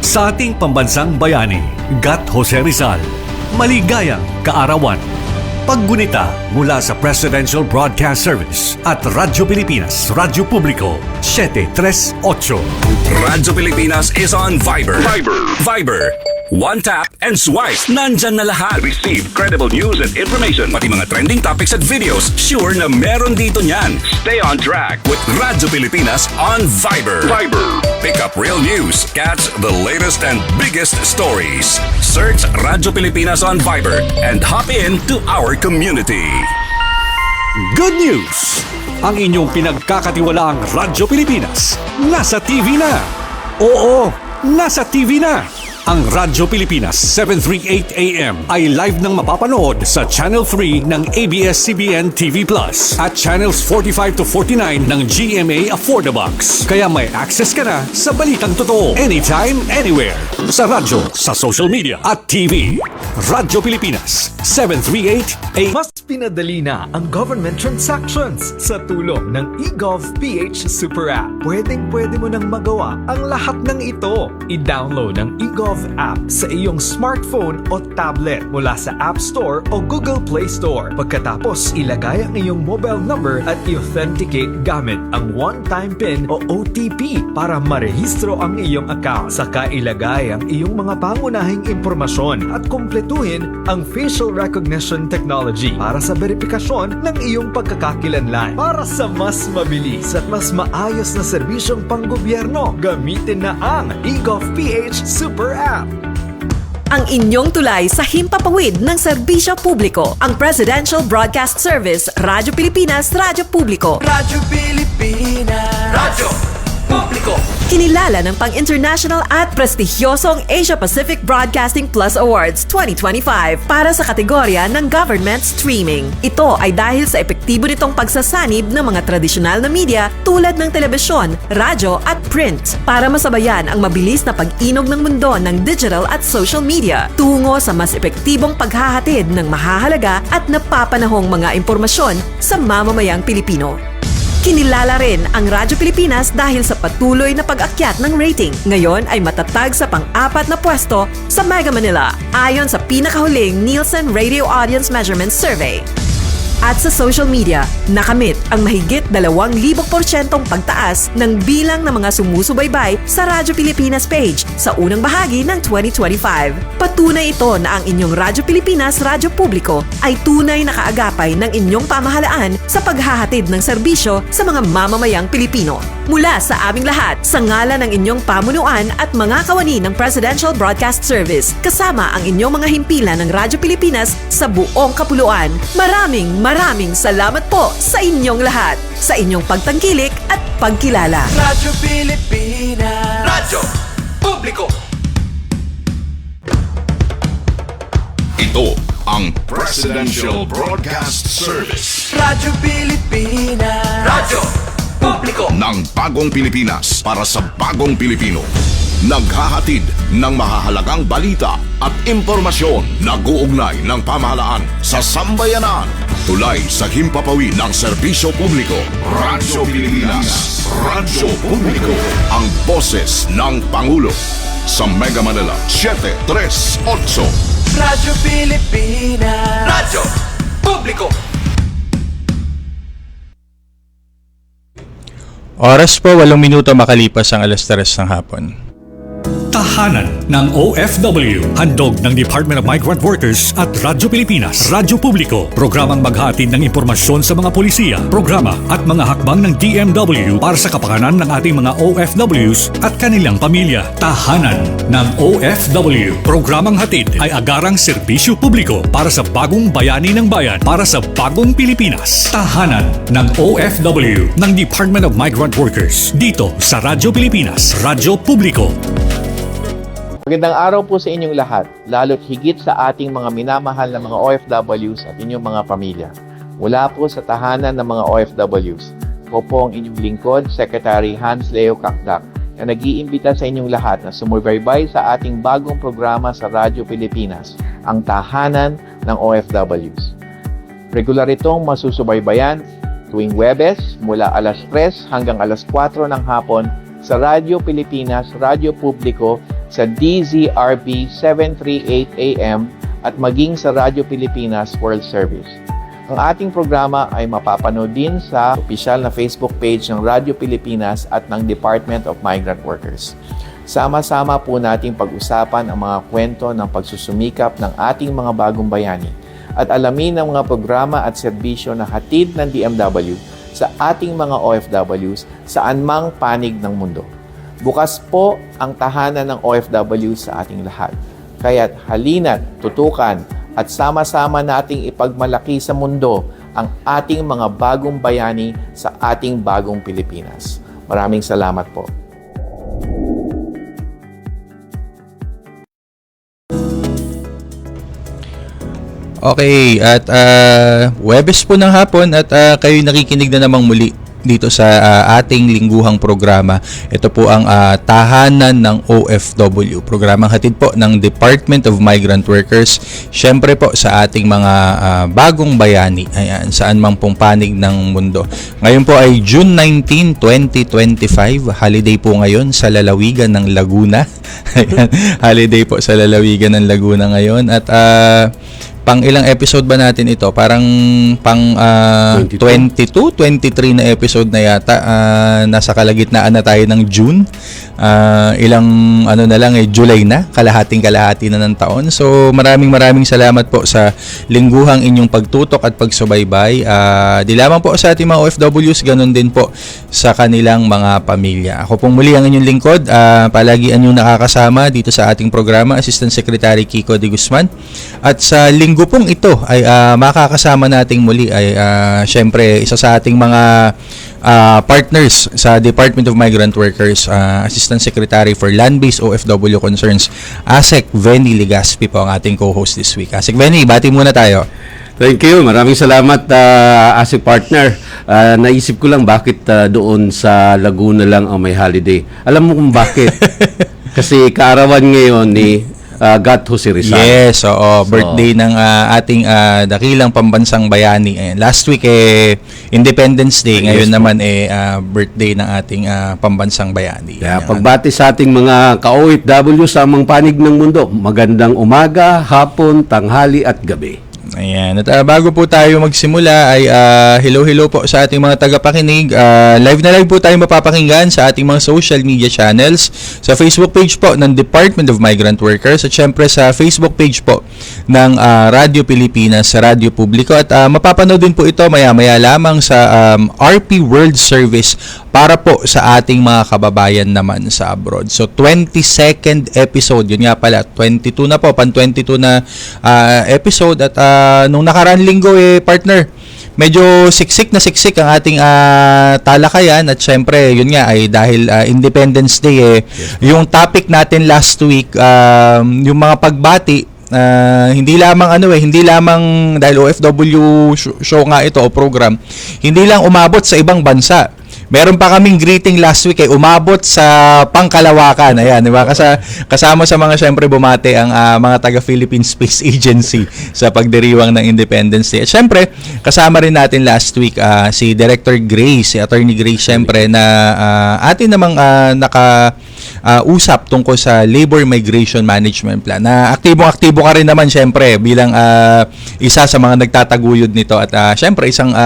Sa ating pambansang bayani, Gat Jose Rizal, maligayang kaarawan. Paggunita mula sa Presidential Broadcast Service at Radyo Pilipinas, Radyo Publiko, 738. Radyo Pilipinas is on Viber. Viber. One tap and swipe. Nandyan na lahat. Receive credible news and information. Pati mga trending topics at videos. Sure na meron dito niyan. Stay on track with Radyo Pilipinas on Viber. Pick up real news. Catch the latest and biggest stories. Search Radyo Pilipinas on Viber and hop in to our community. Good news! Ang inyong pinagkakatiwalaang Radyo Pilipinas nasa TV na. Oo, nasa TV na. Ang Radyo Pilipinas 738 AM ay live nang mapapanood sa Channel 3 ng ABS-CBN TV Plus at Channels 45 to 49 ng GMA Affordabox. Kaya may access ka na sa balitang totoo anytime, anywhere. Sa radyo, sa social media at TV. Radyo Pilipinas 738 AM. Mas pinadali na ang government transactions sa tulong ng eGovPH Super App. Pwedeng-pwede mo nang magawa ang lahat ng ito. I-download ang eGov app sa iyong smartphone o tablet mula sa App Store o Google Play Store. Pagkatapos, ilagay ang iyong mobile number at i-authenticate gamit ang one-time PIN o OTP para marehistro ang iyong account. Saka ilagay ang iyong mga pangunahing impormasyon at kumpletuhin ang facial recognition technology para sa verifikasyon ng iyong pagkakakilanlan. Para sa mas mabilis at mas maayos na serbisyong panggobyerno, gamitin na ang eGovPH Super App. Ang inyong tulay sa himpapawid ng serbisyo publiko. Ang Presidential Broadcast Service, Radyo Pilipinas, Radyo Publiko. Radyo Pilipinas. Radyo Publiko. Kinilala ng pang-international at prestigyosong Asia Pacific Broadcasting Plus Awards 2025 para sa kategorya ng Government Streaming. Ito ay dahil sa epektibo nitong pagsasanib ng mga tradisyonal na media tulad ng telebisyon, radyo at print para masabayan ang mabilis na pag-inog ng mundo ng digital at social media tungo sa mas epektibong paghahatid ng mahahalaga at napapanahong mga impormasyon sa mamamayang Pilipino. Kinilala rin ang Radyo Pilipinas dahil sa patuloy na pag-akyat ng rating. Ngayon ay matatag sa pang-4 na pwesto sa Mega Manila ayon sa pinakahuling Nielsen Radio Audience Measurement Survey. At sa social media, nakamit ang mahigit 2,000% pagtaas ng bilang ng mga sumusubaybay sa Radyo Pilipinas page sa unang bahagi ng 2025. Patunay ito na ang inyong Radyo Pilipinas Radyo Publiko ay tunay na kaagapay ng inyong pamahalaan sa paghahatid ng serbisyo sa mga mamamayang Pilipino. Mula sa aming lahat, sa ngalan ng inyong pamunuan at mga kawani ng Presidential Broadcast Service, kasama ang inyong mga himpilan ng Radyo Pilipinas sa buong kapuluan. Maraming salamat po sa inyong lahat, sa inyong pagtangkilik at pagkilala. Radyo Pilipinas. Radyo Publiko. Ito ang Presidential Broadcast Service Radyo Pilipinas. Radyo Publiko. ng bagong Pilipinas para sa bagong Pilipino. Naghahatid ng mahahalagang balita at impormasyon na guugnay ng pamahalaan sa sambayanan. Tulay sa himpapawid ng serbisyo publiko. Radyo Pilipinas. Radyo Publiko. Ang boses ng Pangulo. Sa Mega Manila, 738. Radyo Pilipinas. Radyo Publiko. Oras po, 8 minuto makalipas ang alas 3 ng hapon. Tahanan ng OFW. Handog ng Department of Migrant Workers at Radyo Pilipinas, Radyo Publiko. Programang maghatid ng impormasyon sa mga polisiya, programa at mga hakbang ng DMW para sa kapakanan ng ating mga OFWs at kanilang pamilya. Tahanan ng OFW. Programang hatid ay agarang serbisyo publiko para sa bagong bayani ng bayan, para sa bagong Pilipinas. Tahanan ng OFW ng Department of Migrant Workers. Dito sa Radyo Pilipinas, Radyo Publiko. Magandang araw po sa inyong lahat, lalo't higit sa ating mga minamahal na mga OFWs at inyong mga pamilya. Mula po sa tahanan ng mga OFWs, ako po ang inyong lingkod, Secretary Hans Leo Kakdak, na nag-iimbita sa inyong lahat na sumubaybay sa ating bagong programa sa Radyo Pilipinas, ang Tahanan ng OFWs. Regular itong masusubaybayan tuwing Huwebes mula alas 3 hanggang alas 4 ng hapon sa Radyo Pilipinas, Radyo Publiko, sa DZRB 738 AM at maging sa Radyo Pilipinas World Service. Ang ating programa ay mapapanood din sa opisyal na Facebook page ng Radyo Pilipinas at ng Department of Migrant Workers. Sama-sama po nating pag-usapan ang mga kwento ng pagsusumikap ng ating mga bagong bayani at alamin ang mga programa at serbisyo na hatid ng DMW sa ating mga OFWs saan mang panig ng mundo. Bukas po ang tahanan ng OFW sa ating lahat. Kaya't halina't tutukan at sama-sama nating ipagmalaki sa mundo ang ating mga bagong bayani sa ating bagong Pilipinas. Maraming salamat po. Okay, at Webes po ng hapon at kayo nakikinig na namang muli dito sa ating lingguhang programa. Ito po ang Tahanan ng OFW. Programang hatid po ng Department of Migrant Workers. Siyempre po sa ating mga bagong bayani. Ayan, saan mang pong panig ng mundo. Ngayon po ay June 19, 2025. Holiday po ngayon sa lalawigan ng Laguna. Ayan, holiday po sa lalawigan ng Laguna ngayon. At pang ilang episode ba natin ito? Parang pang 22, 23 na episode na yata. Nasa kalagitnaan na tayo ng June. Ilang ano na lang July na, kalahati na ng taon. So maraming salamat po sa lingguhang inyong pagtutok at pagsubaybay. Di lamang po sa ating mga OFWs, ganun din po sa kanilang mga pamilya. Ako pong muli ang inyong lingkod. Palagi inyong nakakasama dito sa ating programa, Assistant Secretary Kiko de Guzman. At sa linggo pong ito ay makakasama nating muli ay syempre isa sa ating mga partners sa Department of Migrant Workers, Assistant Secretary for Land-Based OFW Concerns, ASEC Venny Legaspi po ang ating co-host this week. ASEC Venny, bati muna tayo. Thank you. Maraming salamat as a partner. Naisip ko lang bakit doon sa Laguna lang ang may holiday. Alam mo kung bakit? Kasi kaarawan ngayon ni Gat Jose Rizal. Yes, oo. Birthday ng ating dakilang pambansang bayani. Ayan. Last week Independence Day. Ngayon naman birthday ng ating pambansang bayani. Kaya pagbati sa ating mga ka-OFW sa amang panig ng mundo, magandang umaga, hapon, tanghali at gabi. Ayan. At bago po tayo magsimula ay hello po sa ating mga tagapakinig. Live na live po tayo mapapakinggan sa ating mga social media channels. Sa Facebook page po ng Department of Migrant Workers at syempre sa Facebook page po ng Radyo Pilipinas, Radyo Publiko. At mapapanood din po ito maya-maya lamang sa RP World Service para po sa ating mga kababayan naman sa abroad. So 22nd episode, yun nga pala, 22 na po, pan 22 na episode. At nung nakaraan linggo partner, medyo siksik ang ating talakayan at syempre yun nga ay dahil Independence Day yung topic natin last week, yung mga pagbati, hindi lamang dahil OFW show nga ito o program, hindi lang umabot sa ibang bansa. Meron pa kaming greeting last week umabot sa pangkalawakan. Ayan, di ba? Kasama sa mga syempre bumate ang mga taga Philippine Space Agency sa pagdiriwang ng Independence Day. At syempre, kasama rin natin last week si Director Grace, si Attorney Grace syempre na atin namang usap tungkol sa Labor Migration Management Plan. Na aktibo ka rin naman syempre bilang isa sa mga nagtataguyod nito at syempre isang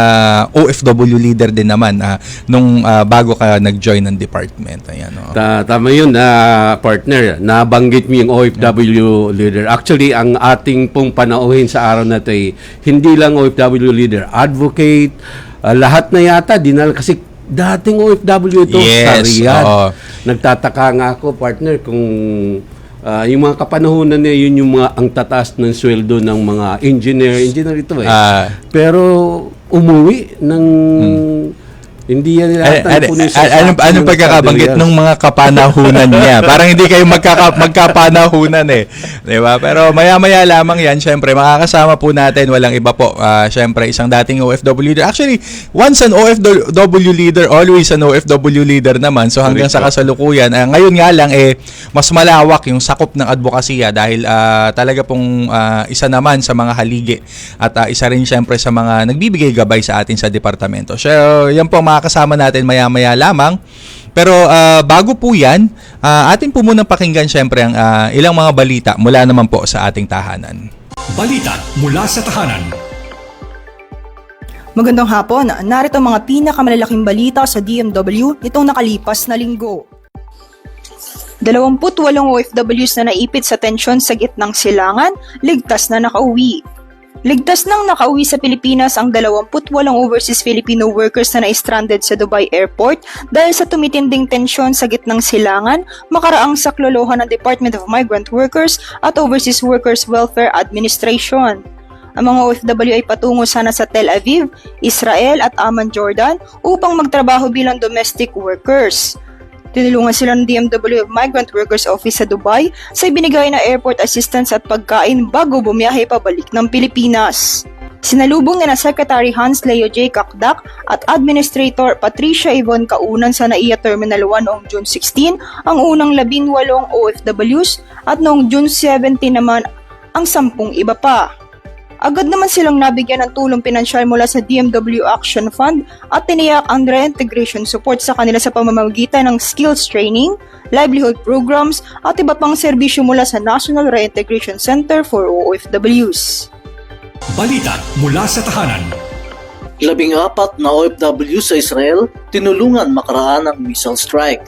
OFW leader din naman nung bago ka nag-join ng department. Ayan, Tama yun, partner. Nabanggit mo yung OFW leader. Actually, ang ating pong panauhin sa araw na ito ay hindi lang OFW leader, advocate, lahat na yata, kasi dating OFW ito sa Riyadh. Nagtataka nga ako, partner, kung yung mga kapanahunan niya, yun yung mga ang tataas ng sweldo ng mga engineer ito pero umuwi ng hindi yan nila anong pagkakabanggit ng mga kapanahunan niya? Parang hindi kayo magkapanahunan di ba? Pero maya-maya lamang yan, syempre makakasama po natin, walang iba po, syempre isang dating OFW leader. Actually, once an OFW leader, always an OFW leader naman. So hanggang sa kasalukuyan, ngayon nga lang mas malawak yung sakop ng advokasya dahil talaga pong isa naman sa mga haligi at isa rin syempre sa mga nagbibigay gabay sa atin sa departamento. So yan po makakasama natin maya-maya lamang. Pero bago po yan, atin po munang pakinggan syempre ang ilang mga balita mula naman po sa ating tahanan. Balita mula sa tahanan. Magandang hapon, narito ang mga pinakamalalaking balita sa DMW nitong nakalipas na linggo. 28 OFWs na naipit sa tensyon sa gitnang silangan, ligtas na nakauwi. Ligtas nang nakauwi sa Pilipinas ang 28 overseas Filipino workers na na-stranded sa Dubai Airport dahil sa tumitinding tensyon sa gitnang silangan makaraang saklolohan ng Department of Migrant Workers at Overseas Workers Welfare Administration. Ang mga OFW ay patungo sana sa Tel Aviv, Israel at Amman, Jordan upang magtrabaho bilang domestic workers. Tinulungan sila ng DMW Migrant Workers Office sa Dubai sa ibinigay na airport assistance at pagkain bago bumiyahe pabalik ng Pilipinas. Sinalubong na Secretary Hans Leo J. Kakdak at Administrator Patricia Yvonne Kaunan sa NAIA Terminal 1 noong June 16 ang unang 18 OFWs at noong June 17 naman ang 10 iba pa. Agad naman silang nabigyan ng tulong pinansyal mula sa DMW Action Fund at tiniyak ang reintegration support sa kanila sa pamamagitan ng skills training, livelihood programs at iba pang serbisyo mula sa National Reintegration Center for OFWs. Balita mula sa tahanan. 14 na OFW sa Israel tinulungan makaraan ng missile strike.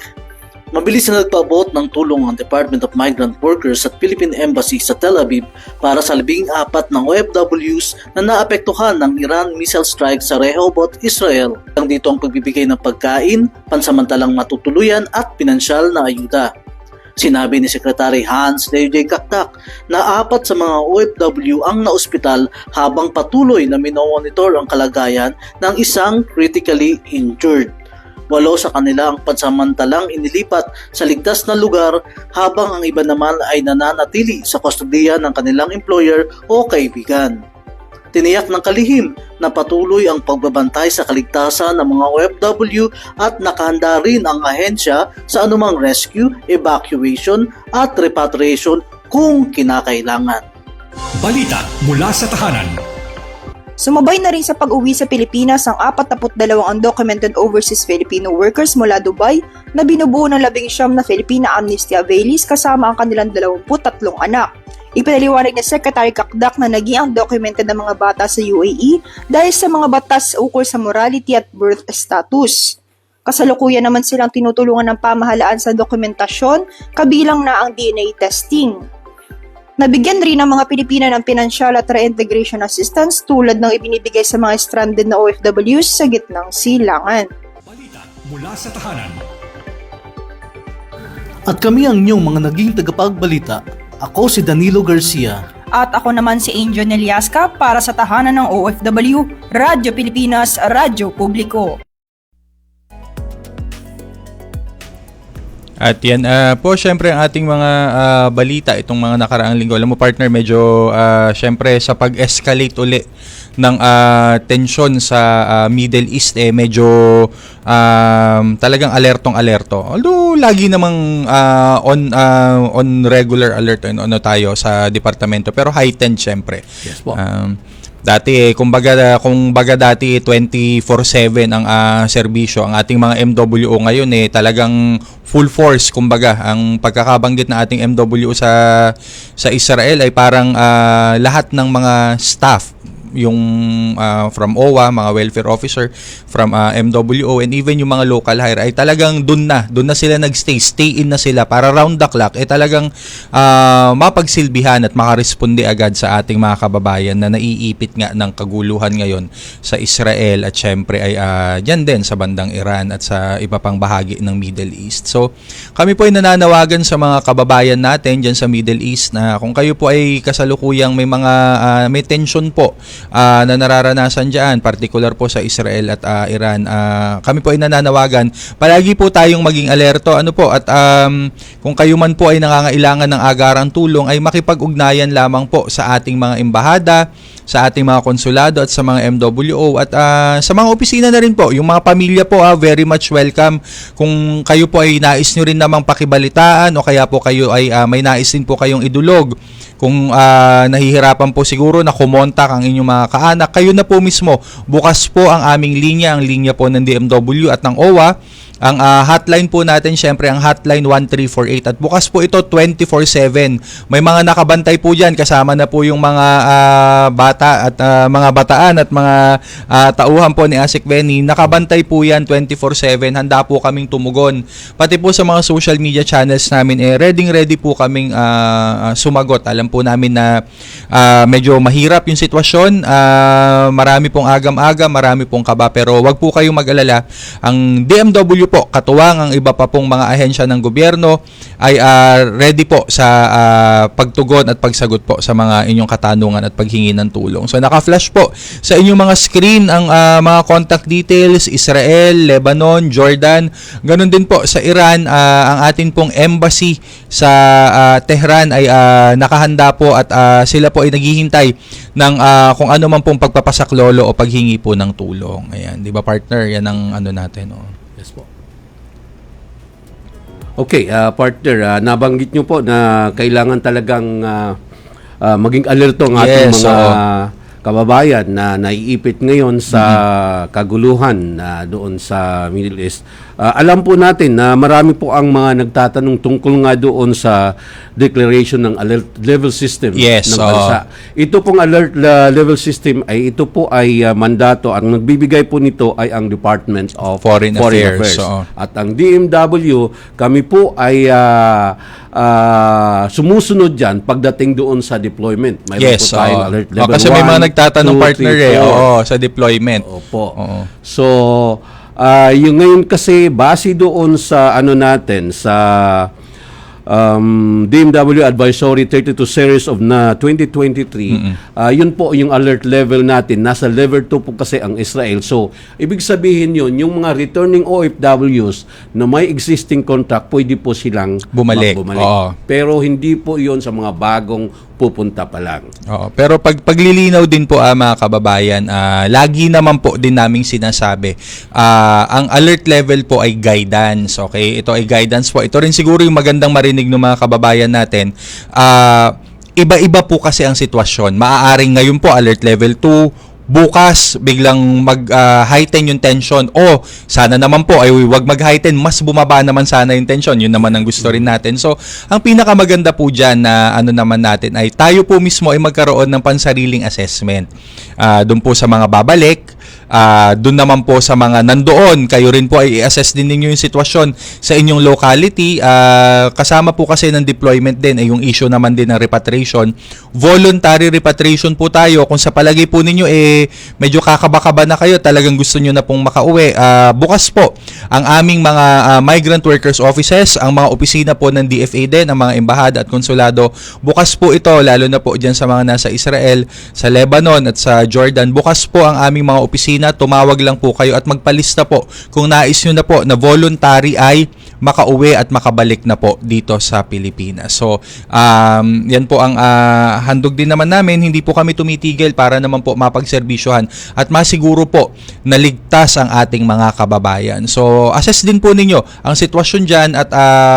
Mabilis na nagpaabot ng tulong ang Department of Migrant Workers at Philippine Embassy sa Tel Aviv para sa 14 ng OFWs na naapektuhan ng Iran missile strike sa Rehoboth, Israel. Ang dito ang pagbibigay ng pagkain, pansamantalang matutuluyan at pinansyal na ayuda. Sinabi ni Secretary Hans Leo J. Kakdak na 4 sa mga OFW ang naospital habang patuloy na minomonitor ang kalagayan ng isang critically injured. 8 sa kanila ang pansamantalang inilipat sa ligtas na lugar habang ang iba naman ay nananatili sa kustodiya ng kanilang employer o kaibigan. Tiniyak ng kalihim na patuloy ang pagbabantay sa kaligtasan ng mga OFW at nakahanda rin ang ahensya sa anumang rescue, evacuation at repatriation kung kinakailangan. Balita mula sa tahanan. Sumabay na rin sa pag-uwi sa Pilipinas ang 42 undocumented overseas Filipino workers mula Dubai na binubuo ng 19 na Filipina Amnesty Availies kasama ang kanilang 23 anak. Ipinaliwanag ni Secretary Kakdak na naging undocumented ng mga bata sa UAE dahil sa mga batas ukol sa morality at birth status. Kasalukuyan naman silang tinutulungan ng pamahalaan sa dokumentasyon kabilang na ang DNA testing. Nabigyan rin ang mga Pilipina ng pinansyal at reintegration assistance tulad ng ibinibigay sa mga stranded na OFWs sa gitnang silangan. Balita mula sa tahanan. At kami ang inyong mga naging tagapagbalita. Ako si Danilo Garcia. At ako naman si Angel Neliasca para sa tahanan ng OFW, Radyo Pilipinas, Radyo Publiko. At yan po, syempre ang ating mga balita itong mga nakaraang linggo. Alam mo partner, medyo syempre sa pag-escalate uli ng tensyon sa Middle East, medyo talagang alertong-alerto. Although lagi namang on regular alert tayo sa departamento, pero heightened syempre. Yes po. Dati kung baga dati 24/7 ang serbisyo, ang ating mga MWO ngayon talagang full force. Kumbaga ang pagkakabanggit na ating MWO sa Israel ay parang lahat ng mga staff, yung from OWA, mga welfare officer, from MWO, and even yung mga local hire ay talagang doon na sila stay in na sila para round the clock talagang mapagsilbihan at makaresponde agad sa ating mga kababayan na naiipit nga ng kaguluhan ngayon sa Israel at syempre ay dyan din sa bandang Iran at sa iba pang bahagi ng Middle East. So kami po ay nananawagan sa mga kababayan natin dyan sa Middle East na kung kayo po ay kasalukuyang may tension po na nararanasan dyan, particular po sa Israel at Iran, kami po ay nananawagan palagi po tayong maging alerto at kung kayo man po ay nangangailangan ng agarang tulong ay makipag-ugnayan lamang po sa ating mga embahada, sa ating mga konsulado at sa mga MWO at sa mga opisina na rin po. Yung mga pamilya po very much welcome. Kung kayo po ay nais nyo rin namang pakibalitaan o kaya po kayo ay may nais din po kayong idulog Kung nahihirapan po siguro na kumontak ang inyong mga kaanak, kayo na po mismo. Bukas po ang aming linya, ang linya po ng DMW at ng OWA. Ang hotline po natin, syempre ang hotline 1348 at bukas po ito 24/7. May mga nakabantay po dyan, kasama na po yung mga bata at mga bataan at mga tauhan po ni Asik Benny. Nakabantay po yan 24/7, handa po kaming tumugon. Pati po sa mga social media channels namin, ready po kaming sumagot. Alam po namin na medyo mahirap yung sitwasyon, marami pong agam-agam, marami pong kaba, pero wag po kayong mag-alala. Ang DMW po, katuwang ang iba pa pong mga ahensya ng gobyerno ay ready po sa pagtugon at pagsagot po sa mga inyong katanungan at paghingi ng tulong. So naka-flash po sa inyong mga screen ang mga contact details: Israel, Lebanon, Jordan. Ganon din po sa Iran, ang atin pong embassy sa Tehran ay nakahanda po at sila po ay naghihintay ng kung ano man pong pagpapasaklolo o paghingi po ng tulong. Ayan, 'di ba partner? Yan ang ano natin, oh. Yes po. Okay, partner, nabanggit nyo po na kailangan talagang maging alerto ang ating mga kababayan na naiipit ngayon sa kaguluhan doon sa Middle East. Alam po natin na marami po ang mga nagtatanong tungkol nga doon sa declaration ng alert level system ng bansa. Ito pong alert level system ay mandato. Ang nagbibigay po nito ay ang Department of Foreign Affairs. At ang DMW, kami po ay sumusunod dyan pagdating doon sa deployment. Mayroon po tayong alert level 1. Kasi may mga nagtatanong 2, partner 3, sa deployment. Opo. So, yung ngayon kasi base doon sa natin sa DMW Advisory 32 series of 2023, yun po yung alert level natin. Nasa level 2 po kasi ang Israel. So, ibig sabihin yun, yung mga returning OFWs na may existing contract, pwede po silang bumalik. Pero hindi po yun sa mga bagong pupunta pa lang. Pero paglilinaw din po mga kababayan, lagi naman po din naming sinasabi, ang alert level po ay guidance. Okay? Ito ay guidance po. Ito rin siguro yung magandang marinig ng mga kababayan natin. Iba-iba po kasi ang sitwasyon. Maaaring ngayon po alert level 2, bukas biglang mag-heighten yung tension, o sana naman po ay wag mag-heighten, mas bumaba naman sana yung tension. Yun naman ang gusto rin natin. So ang pinakamaganda po dyan na naman natin ay tayo po mismo ay magkaroon ng pansariling assessment. Doon po sa mga babalik, doon naman po sa mga nandoon, kayo rin po ay i-assess din ninyo yung sitwasyon sa inyong locality. Kasama po kasi ng deployment din ay yung issue naman din ng repatriation. Voluntary repatriation po tayo. Kung sa palagay po ninyo medyo kakaba-kaba na kayo, talagang gusto nyo na pong makauwi, bukas po ang aming mga migrant workers offices, ang mga opisina po ng DFA din, ang mga embahada at konsulado. Bukas po ito, lalo na po dyan sa mga nasa Israel, sa Lebanon at sa Jordan. Bukas po ang aming mga opisina. Tumawag lang po kayo at magpalista po kung nais nyo na po na voluntary ay makauwi at makabalik na po dito sa Pilipinas. So, yan po ang handog din naman namin. Hindi po kami tumitigil para naman po mapagserbisyohan at masiguro po na ligtas ang ating mga kababayan. So, assess din po ninyo ang sitwasyon dyan at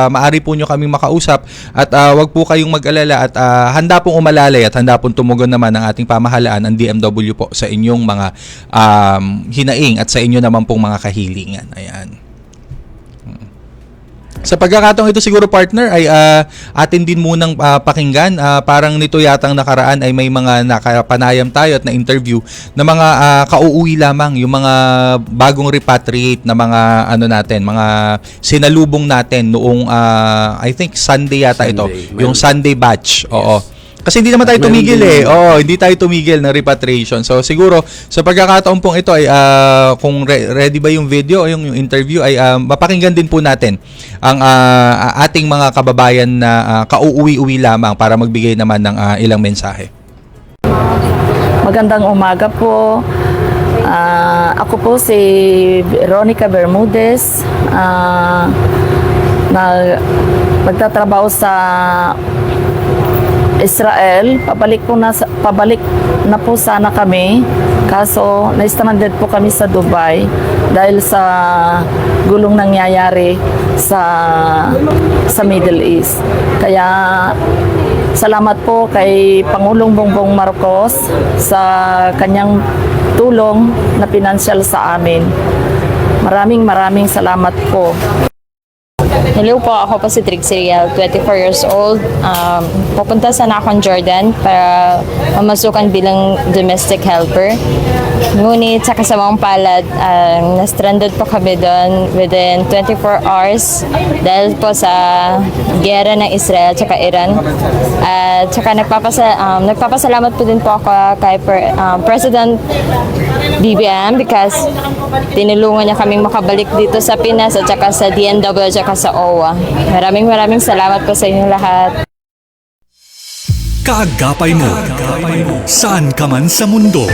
maari po nyo kaming makausap at wag po kayong mag-alala at handa pong umalalay at handa pong tumugon naman ang ating pamahalaan, ang DMW po, sa inyong mga hinaing at sa inyo naman pong mga kahilingan. Ayan. Sa pagkakataong ito siguro partner ay atin din munang pakinggan. Parang nito yatang nakaraan ay may mga nakapanayam tayo at na-interview na mga kauuwi lamang, yung mga bagong repatriate na mga mga sinalubong natin noong I think Sunday yata ito, yung Sunday batch. Oo. Kasi hindi naman tayo tumigil hindi tayo tumigil ng repatriation. So siguro sa pagkakataon pong ito ay kung ready ba yung video o yung interview ay mapakinggan din po natin ang ating mga kababayan na kauuwi-uwi lamang para magbigay naman ng ilang mensahe. Magandang umaga po. Ako po si Veronica Bermudez. Nagtatrabaho sa Israel. Pabalik na po sana kami, kaso na-stranded po kami sa Dubai dahil sa gulong nangyayari sa Middle East. Kaya Salamat po kay Pangulong Bongbong Marcos sa kanyang tulong na pinansyal sa amin. Maraming salamat po. Hello po, ako po si Trixie Riel, 24 years old. Pupunta sana akong Jordan para mamasukan bilang domestic helper. Ngunit sa kasamang palad, na-stranded po kami doon within 24 hours dahil po sa giyera ng Israel at Iran. At saka nagpapasalamat po din po ako kay President BBM because tinulungan niya kaming makabalik dito sa Pinas at saka sa DNW at saka sa OWA. Maraming salamat po sa inyo lahat. Kaagapay mo, saan ka man sa mundo.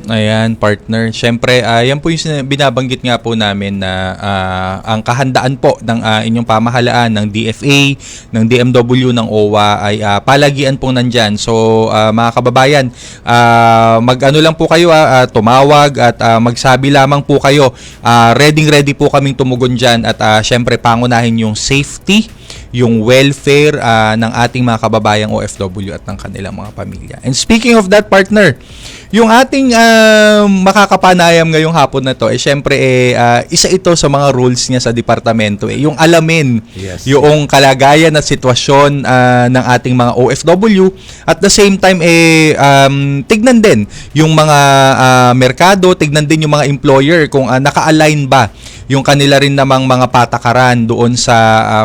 Ayan, partner. Siyempre, yan po yung binabanggit nga po namin na ang kahandaan po ng inyong pamahalaan ng DFA, ng DMW, ng OWA ay palagian pong nandyan. So, mga kababayan, mag-ano lang po kayo, tumawag at magsabi lamang po kayo. Ready po kaming tumugon dyan at siyempre, pangunahin yung safety, yung welfare ng ating mga kababayang OFW at ng kanilang mga pamilya. And speaking of that, partner, yung ating makakapanayam ngayong hapon na to, syempre isa ito sa mga rules niya sa departamento. Yung alamin yung kalagayan at sitwasyon ng ating mga OFW. At the same time, tignan din yung mga merkado, tignan din yung mga employer kung naka-align ba yung kanila rin namang mga patakaran doon sa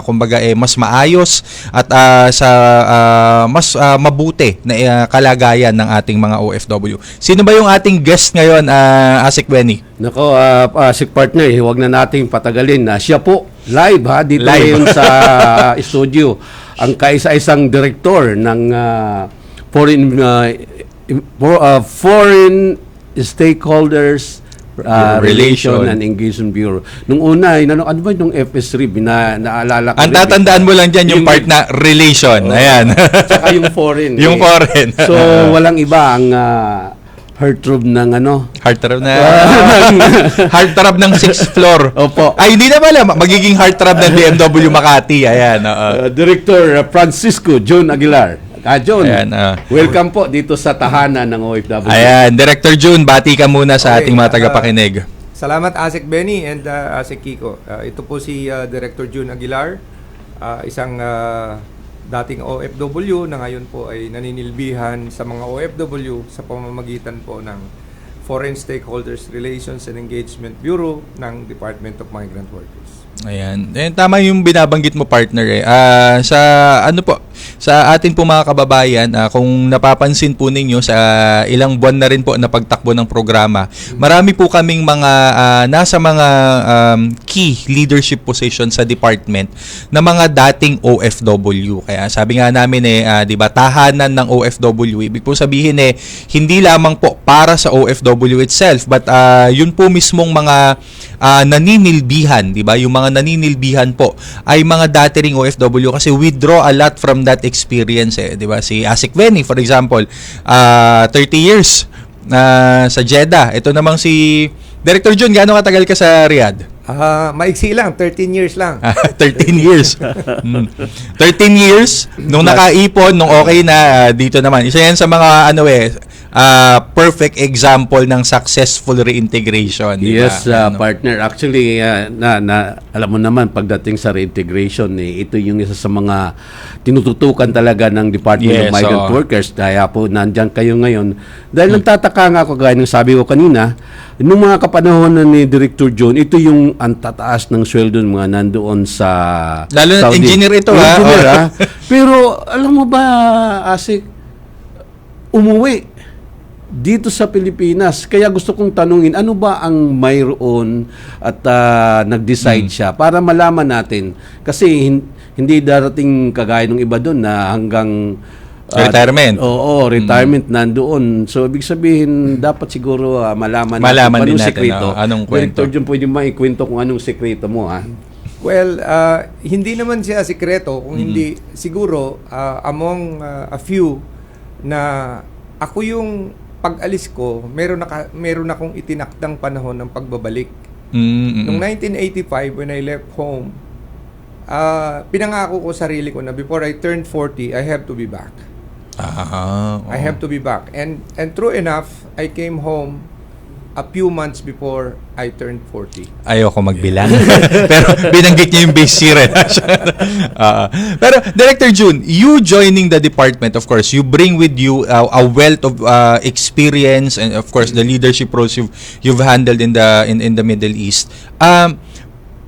kumbaga mas maayos at sa mas mabuti na kalagayan ng ating mga OFW. Sino ba yung ating guest ngayon, Asik Benny? Nako, Asik partner, huwag na nating patagalin na siya po live dito ngayon sa studio. Ang kaisa-isang direktor ng foreign stakeholders Relation and Engagement Bureau. Nung una, ano ba yung FS3? Naalala ko. Ang tatandaan mo lang dyan yung part na relation. Ayan. Tsaka yung foreign. Yung foreign. So, walang iba ang heartthrob ng Heartthrob na heartthrob ng 6th floor. Opo. Ay, hindi na pala. Magiging heartthrob ng BMW Makati. Ayan. Director Francisco John Aguilar. John, ayan, welcome po dito sa tahanan ng OFW. Ayan, Director June, bati ka muna sa ating mga tagapakinig. Salamat Asik Benny and Asik Kiko. Ito po si Director June Aguilar, isang dating OFW na ngayon po ay naninilbihan sa mga OFW sa pamamagitan po ng Foreign Stakeholders Relations and Engagement Bureau ng Department of Migrant Workers. Ayan. Tama yung binabanggit mo, partner. Sa atin po mga kababayan, kung napapansin po ninyo sa ilang buwan na rin po na pagtakbo ng programa, marami po kaming mga nasa mga key leadership position sa department na mga dating OFW. Kaya sabi nga namin 'di ba, tahanan ng OFW, ibig po sabihin hindi lamang po para sa OFW itself, but yun po mismong mga naninilbihan, 'di ba? Yung mga naninilbihan po ay mga dati ring OFW kasi we draw a lot from that experience, 'di ba? Si Asik Benny, for example, 30 years sa Jeddah. Ito namang si Director John, gaano katagal ka sa Riyadh? Maiksi lang, 13 years lang. 13 years. 13 years nung nakaipon, nung okay na dito naman. Isa yan sa mga perfect example ng successful reintegration. Yes, partner. Actually, alam mo naman, pagdating sa reintegration, ito yung isa sa mga tinututukan talaga ng Department of Migrant Workers. Kaya po, nandyan kayo ngayon. Dahil nagtataka nga ako, gaya ng sabi ko kanina, nung mga kapanahon ni Director John, ito yung ang tataas ng sweldo ng mga nandoon sa lalo na Saudi. Engineer ito, Engineer, Pero, alam mo ba, Asik, umuwi dito sa Pilipinas. Kaya gusto kong tanungin, ano ba ang mayroon at nag-decide siya para malaman natin. Kasi hindi darating kagaya ng iba doon na hanggang retirement. Retirement nandoon. So, ibig sabihin, dapat siguro malaman din natin sekreto. Anong kwento. Director, pwede maikwento kung anong sekreto mo, ha? Well, hindi naman siya sekreto, kung hindi, siguro, among a few na ako yung pag-alis ko, meron akong itinakdang panahon ng pagbabalik. Noong 1985, when I left home, pinangako ko sarili ko na before I turn 40, I have to be back. I have to be back. And true enough, I came home a few months before I turned 40. Ayoko magbilang. Pero binanggit niya yung base year. Pero Director June, you joining the department, of course, you bring with you a wealth of experience and of course the leadership roles you've handled in the Middle East.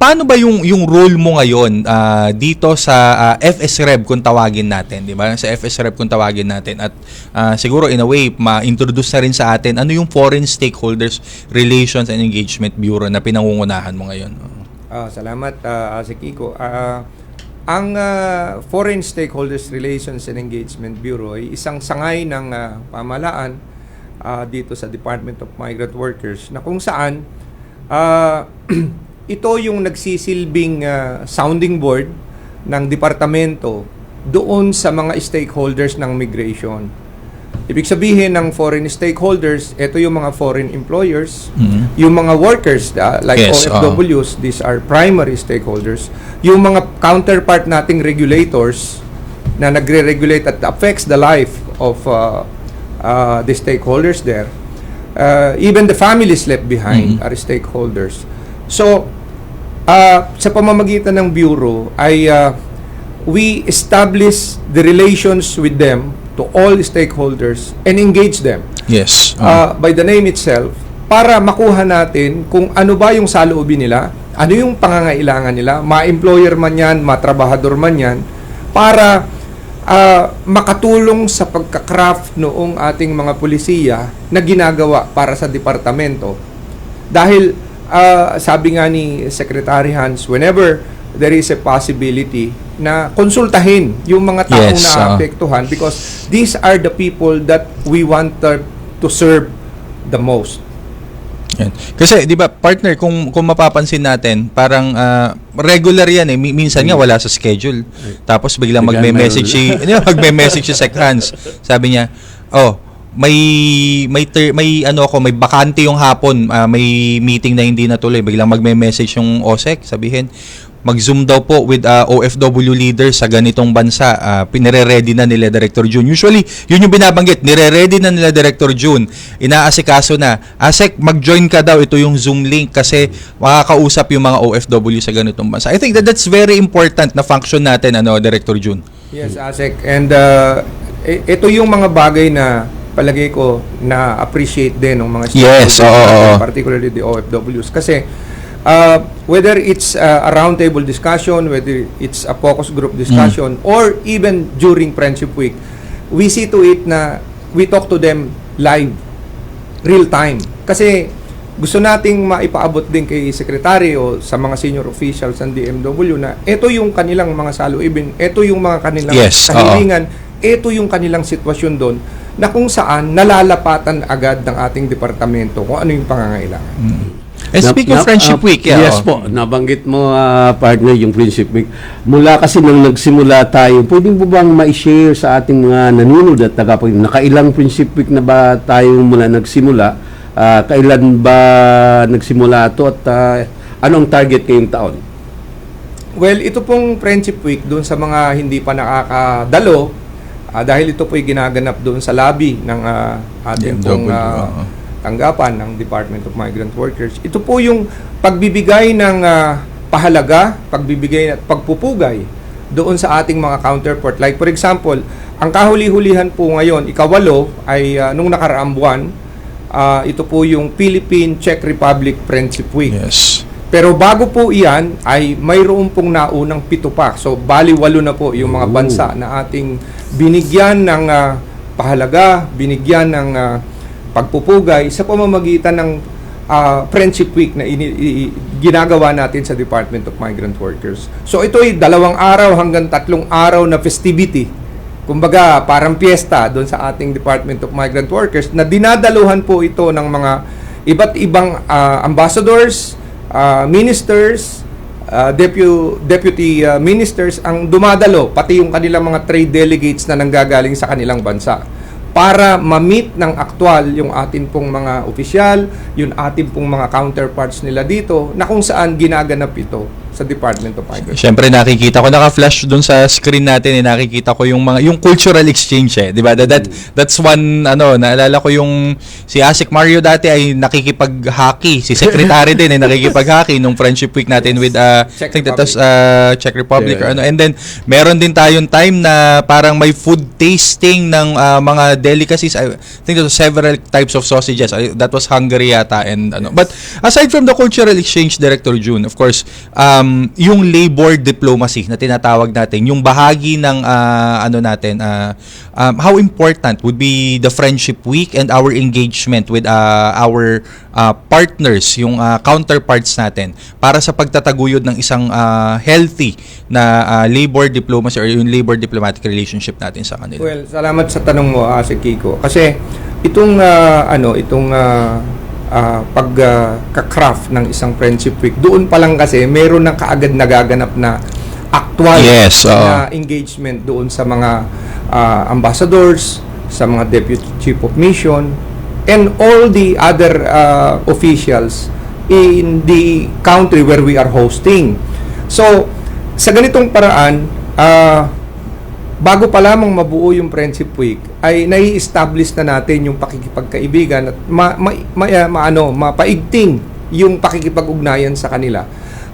Paano ba yung role mo ngayon dito sa FSREB kung tawagin natin, di ba? Sa FSREB kung tawagin natin at siguro in a way ma-introduce na rin sa atin ano yung Foreign Stakeholders Relations and Engagement Bureau na pinangungunahan mo ngayon. Salamat Ase Kiko. Ang Foreign Stakeholders Relations and Engagement Bureau ay isang sangay ng pamahalaan dito sa Department of Migrant Workers na kung saan ito yung nagsisilbing sounding board ng departamento doon sa mga stakeholders ng migration. Ibig sabihin ng foreign stakeholders, ito yung mga foreign employers, yung mga workers like OFWs, these are primary stakeholders, yung mga counterpart nating regulators na nagre-regulate at affects the life of the stakeholders there. Even the families left behind are stakeholders. So, sa pamamagitan ng Bureau ay we establish the relations with them to all stakeholders and engage them. Yes. By the name itself, para makuha natin kung ano ba yung saloobin nila, ano yung pangangailangan nila, ma-employer man yan, ma-trabahador man yan, para makatulong sa pagka-craft noong ating mga pulisiya na ginagawa para sa departamento. Dahil sabi nga ni Secretary Hans, whenever there is a possibility na konsultahin yung mga taong naapektuhan because these are the people that we want to serve the most. Yan. Kasi 'di ba partner kung mapapansin natin parang regular yan minsan nga wala sa schedule tapos biglang magme-message si Sec Hans, sabi niya may bakante yung hapon, may meeting na hindi natuloy, biglang magme-message yung OSEC, sabihin mag-zoom daw po with OFW leaders sa ganitong bansa. Pinire-ready na nila Director June. Usually, yun yung binabanggit, nire-ready na nila Director June. Inaasikaso na, ASEC, mag-join ka daw, ito yung Zoom link kasi makakausap yung mga OFW sa ganitong bansa. I think that's very important na function natin, Director June. Yes, ASEC. And ito yung mga bagay na palagay ko na appreciate din ng mga stakeholders, particularly the OFWs. Kasi whether it's a roundtable discussion, whether it's a focus group discussion, or even during Friendship Week, we see to it na we talk to them live, real time. Kasi gusto nating maipaabot din kay Secretary o sa mga senior officials ng DMW na ito yung kanilang mga saloobin, ito yung mga kanilang kahilingan, ito yung kanilang sitwasyon doon na kung saan nalalapatan agad ng ating departamento kung ano yung pangangailangan. And speaking of Friendship Week, yes po, nabanggit mo partner yung Friendship Week. Mula kasi nang nagsimula tayo, pwede mo bang ma-share sa ating mga nanonood at tagapakinig, nakailang Friendship Week na ba tayo mula nagsimula? Kailan ba nagsimula ito at anong target ngayong taon? Well, ito pong Friendship Week doon sa mga hindi pa nakakadalo, dahil ito po'y ginaganap doon sa lobby ng ating pong tanggapan ng Department of Migrant Workers. Ito po yung pagbibigay ng pahalaga, pagbibigay at pagpupugay doon sa ating mga counterpart. Like for example, ang kahuli-hulihan po ngayon, ikawalo, ay nung nakaraang buwan, ito po yung Philippine-Czech Republic Friendship Week. Yes. Pero bago po iyan, ay mayroon pong naunang 7 pa. So, bali 8 na po yung mga bansa na ating binigyan ng pahalaga, binigyan ng pagpupugay sa pamamagitan ng Friendship Week na ginagawa natin sa Department of Migrant Workers. So, ito ay 2 araw hanggang 3 araw na festivity. Kumbaga, parang piyesta doon sa ating Department of Migrant Workers na dinadaluhan po ito ng mga iba't ibang ambassadors, ministers, deputy ministers ang dumadalo, pati yung kanilang mga trade delegates na nanggagaling sa kanilang bansa para ma-meet ng aktwal yung atin pong mga opisyal, yung atin pong mga counterparts nila dito na kung saan ginaganap ito. sa Department of Migrant. Siyempre nakikita ko naka-flash doon sa screen natin nakikita ko yung cultural exchange 'di ba? That's one naalala ko yung si Asik Mario dati ay nakikipag-hockey, si Secretary din ay nakikipag-hockey nung Friendship Week natin with I think that was Czech Republic or and then meron din tayong time na parang may food tasting ng mga delicacies. I think there was several types of sausages. That was Hungary yata and But aside from the cultural exchange, Director June, of course, yung labor diplomacy na tinatawag natin, yung bahagi ng how important would be the Friendship Week and our engagement with our partners, yung counterparts natin para sa pagtataguyod ng isang healthy na labor diplomacy or yung labor diplomatic relationship natin sa kanila. Well, salamat sa tanong mo, si Kiko. Kasi itong pagka-craft ng isang Friendship Week, doon pa lang kasi meron ng kaagad nagaganap na actual na engagement doon sa mga ambassadors, sa mga deputy chief of mission, and all the other officials in the country where we are hosting. So, sa ganitong paraan, bago pa lamang mabuo yung Friendship Week, ay nai-establish na natin yung pakikipagkaibigan at mapaigting yung pakikipag-ugnayan sa kanila.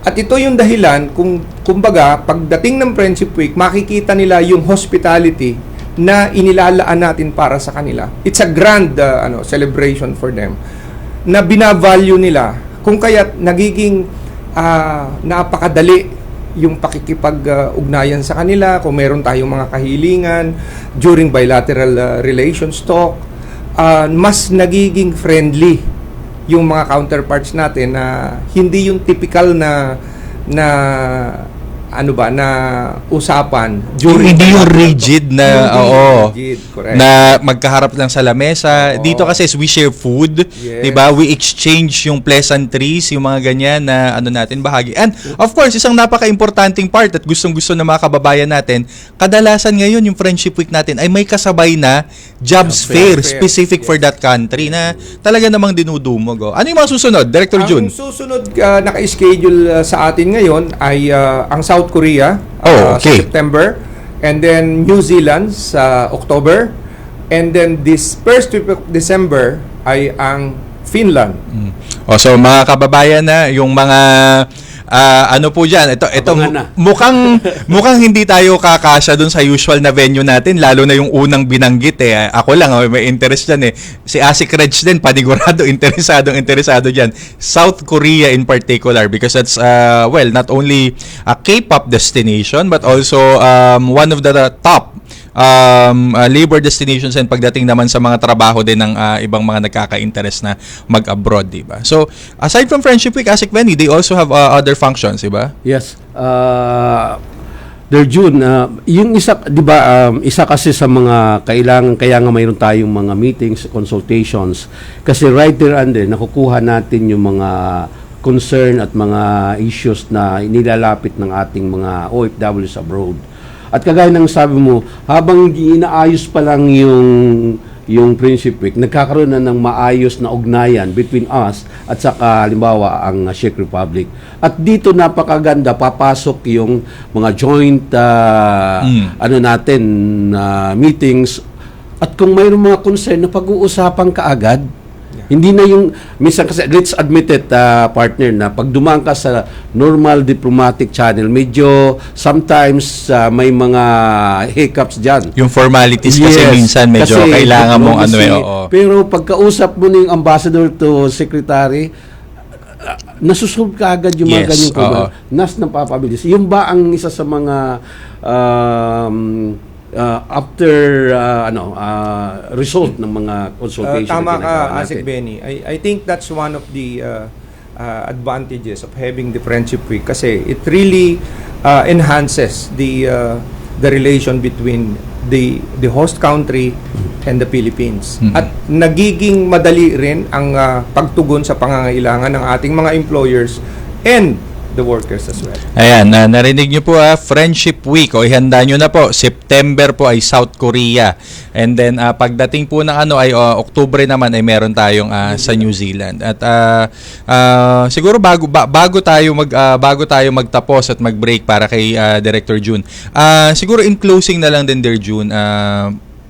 At ito yung dahilan kung kumbaga pagdating ng Friendship Week, makikita nila yung hospitality na inilalaan natin para sa kanila. It's a grand celebration for them na binavalue nila, kung kaya't nagiging napakadali yung pakikipag-ugnayan sa kanila. Kung meron tayong mga kahilingan during bilateral relations talk, mas nagiging friendly yung mga counterparts natin na hindi yung typical na usapan during hindi yung rigid na rigid, na magkaharap lang sa lamesa. Dito kasi we share food, 'di ba? We exchange yung pleasantries, yung mga ganyan na natin bahagi. And of course, isang napaka-importanting part at gustong-gusto ng mga kababayan natin, kadalasan ngayon yung Friendship Week natin ay may kasabay na jobs fair specific for that country na talaga namang dinudumog. Ano yung mga susunod, Director June? Ang susunod naka-schedule sa atin ngayon ay ang South Korea sa September, and then New Zealand sa October, and then this first week of December ay ang Finland. So mga kababayan na yung mga po dyan, ito mukhang hindi tayo kakasya dun sa usual na venue natin, lalo na yung unang binanggit ako lang may interest dyan si Asik Reg din, panigurado interesado dyan, South Korea in particular, because that's not only a K-pop destination but also one of the top labor destinations and pagdating naman sa mga trabaho din ng ibang mga nagkaka-interest na mag-abroad, diba? So, aside from Friendship Week, Asik Benny, they also have other functions, diba? Yes. There, June, yung isa, diba, isa kasi sa mga kailangan, kaya nga mayroon tayong mga meetings, consultations, kasi right there and there, nakukuha natin yung mga concern at mga issues na inilalapit ng ating mga OFWs abroad. At kagaya ng sabi mo, habang inaayos pa lang yung Friendship Week, nagkakaroon na ng maayos na ugnayan between us at saka halimbawa ang Czech Republic. At dito napakaganda, papasok yung mga joint meetings, at kung mayroong mga concern na pag-uusapan kaagad, hindi na yung, minsan kasi, let's admit it, partner, na pag dumaan ka sa normal diplomatic channel, medyo sometimes may mga hiccups dyan. Yung formalities kasi minsan medyo kasi kailangan mong Pero pagkausap mo ng ambassador to secretary, nasusolve ka agad yung mga ganyang problem. Napapabilis. Yung ba ang isa sa mga result ng mga consultation? Tama ka, Asik Benny. I think that's one of the advantages of having the Friendship Week, kasi it really enhances the relation between the host country and the Philippines. At nagiging madali rin ang pagtugon sa pangangailangan ng ating mga employers and the workers as well. Ayan, narinig nyo po Friendship Week o ihanda nyo na po. September po ay South Korea. And then pagdating po ng ay Oktubre naman ay meron tayong sa New Zealand. At siguro bago tayo magtapos at mag-break para kay Director June. Siguro in closing na lang din, Dear June,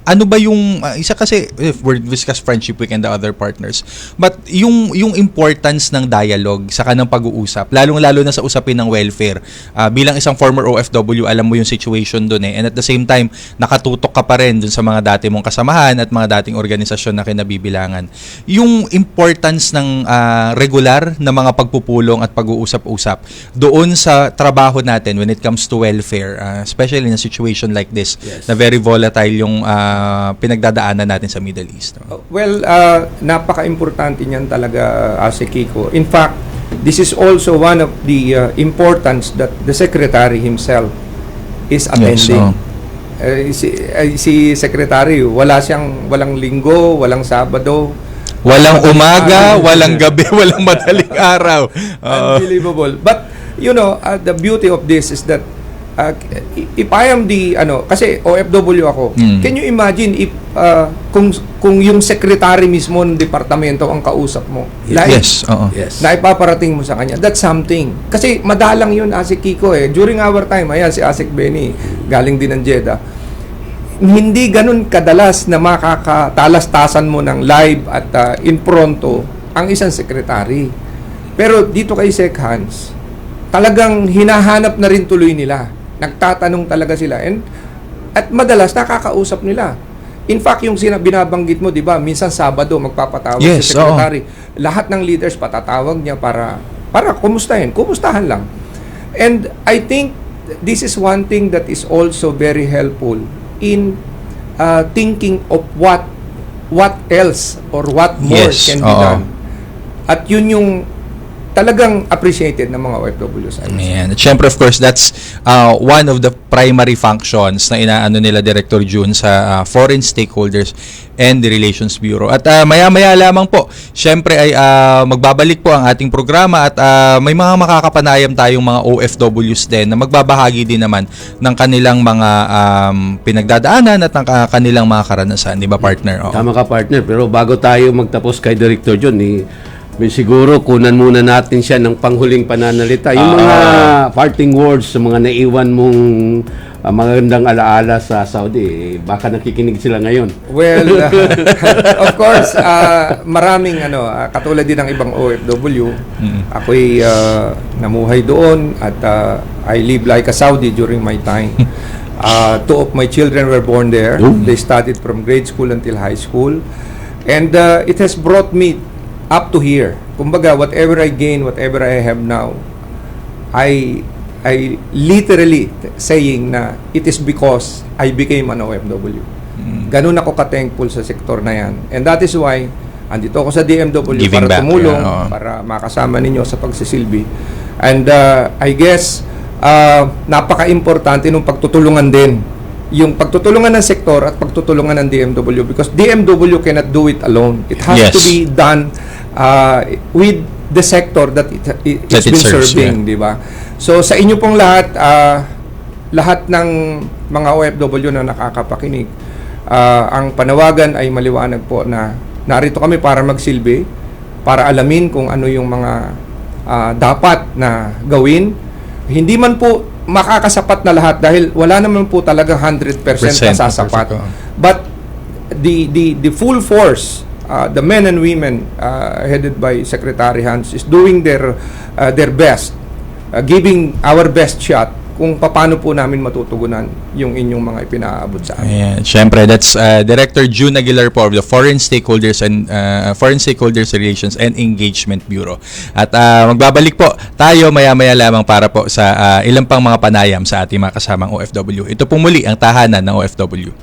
ano ba yung isa kasi if we discuss Friendship Week and the other partners, but yung importance ng dialogue sa kanang pag-uusap, lalong-lalo na sa usapin ng welfare, bilang isang former OFW, alam mo yung situation doon and at the same time nakatutok ka pa rin dun sa mga dati mong kasamahan at mga dating organisasyon na kinabibilangan. Yung importance ng regular na mga pagpupulong at pag-uusap-usap doon sa trabaho natin when it comes to welfare, especially in a situation like this, na very volatile yung pinagdadaanan natin sa Middle East. Well, napaka-importante niyan talaga, Ase Kiko. In fact, this is also one of the importance that the Secretary himself is attending. Si Secretary, walang linggo, walang Sabado, walang umaga, walang gabi, walang madaling araw. Unbelievable. But, the beauty of this is that if I am kasi OFW ako, can you imagine if kung yung secretary mismo ng departamento ang kausap mo? Yes. Na ipaparating mo sa kanya. That's something. Kasi madalang yun, Asik Kiko During our time, ayan, si Asik Benny, galing din ng Jeddah. Hindi ganun kadalas na makakatalastasan mo ng live at in pronto ang isang secretary. Pero dito kay Sec Hans, talagang hinahanap na rin tuloy nila. Nagtatanong talaga sila at madalas nakakausap nila. In fact, yung binabanggit mo, 'di ba, minsan Sabado magpapatawag si secretary. Lahat ng leaders patatawag niya para kumustahan lang. And I think this is one thing that is also very helpful in thinking of what else or what more can be done. At yun yung talagang appreciated ng mga OFWs. At syempre, of course, that's one of the primary functions na inaano nila Director June sa Foreign Stakeholders and the Relations Bureau. At maya-maya lamang po, syempre ay magbabalik po ang ating programa at may mga makakapanayam tayong mga OFWs din na magbabahagi din naman ng kanilang mga pinagdadaanan at ng kanilang mga karanasan. Di ba, partner? Tama ka, partner. Pero bago tayo magtapos kay Director June, may siguro kunan muna natin siya ng panghuling pananalita. Yung mga parting words sa mga naiwan mong magandang alaala sa Saudi, baka nakikinig sila ngayon. Well, of course, maraming katulad din ng ibang OFW. Ako'y namuhay doon at I live like a Saudi during my time. Two of my children were born there. They studied from grade school until high school. And it has brought me up to here. Kumbaga, whatever I gain, whatever I have now, I literally saying na it is because I became an OFW. Ganun ako ka-thankful sa sektor na yan. And that is why andito ako sa DMW Giving para back, tumulong, para makasama ninyo sa pagsisilbi. And I guess napaka-importante nung pagtutulungan din. Yung pagtutulungan ng sektor at pagtutulungan ng DMW, because DMW cannot do it alone. It has to be done with the sector that it's been serving, di ba? So sa inyo pong lahat ng mga OFW na nakakapakinig, ang panawagan ay maliwanag po na narito kami para magsilbi, para alamin kung ano yung mga dapat na gawin. Hindi man po makakasapat na lahat dahil wala naman po talaga 100% kasasapat. But the full force, the men and women headed by Secretary Hans is doing their best, giving our best shot kung paano po namin matutugunan yung inyong mga ipinaabot sa amin. Ayan. Siyempre, that's Director June Aguilar po of the Foreign Stakeholders Relations and Engagement Bureau. At magbabalik po tayo maya-maya lamang para po sa ilang pang mga panayam sa ating mga kasamang OFW. Ito po muli ang tahanan ng OFW.